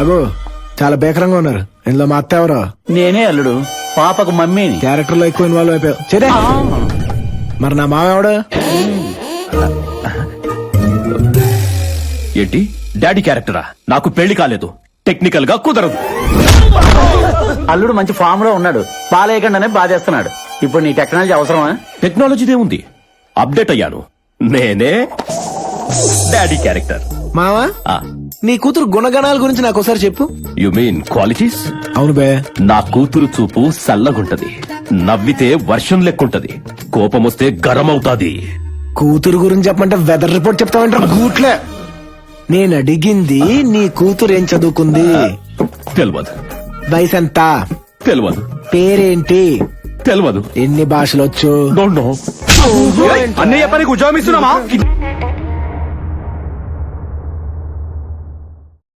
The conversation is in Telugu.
అగో చాలా బేకరంగా ఉన్నారు. ఇందులో మా అత్త ఎవరో? నేనే అల్లుడు, పాపకు మమ్మీని. క్యారెక్టర్ లో ఎక్కువ ఇన్వాల్వ్ అయిపోయావు. సరే మరి నా మావ ఎవడు? ఏంటి డాడీ క్యారెక్టరా? నాకు పెళ్లి కాలేదు, టెక్నికల్ గా కుదరదు. అల్లుడు మంచి ఫామ్ లో ఉన్నాడు, పాలేయకుండానే బాధేస్తున్నాడు. ఇప్పుడు నీ టెక్నాలజీ అవసరమా? టెక్నాలజీదే ఉంది, అప్డేట్ అయ్యాను. నేనే డాడీ క్యారెక్టర్. మావా నీ కూతురు గుణగణాల గురించి నాకు ఒకసారి చెప్పు. You mean qualities? అవును బే. నా కూతురు చూపు సల్లగుంటది, నవ్వితే వర్షం లెక్కుంటది, కోపం వస్తే గరం అవుతాది. కూతురు గురించి చెప్పమంటే వెదర్ రిపోర్ట్ చెప్తామంటారు గూట్లే. నేను అడిగింది నీ కూతురు ఏం చదువుకుంది? తెలియదు. వయసు ఎంత? తెలియదు. పేరేంటి? తెలియదు. ఎన్ని భాషలు వచ్చు? Don't know. అన్నయ్య పనికి ఉద్యోగం ఇస్తున్నామా?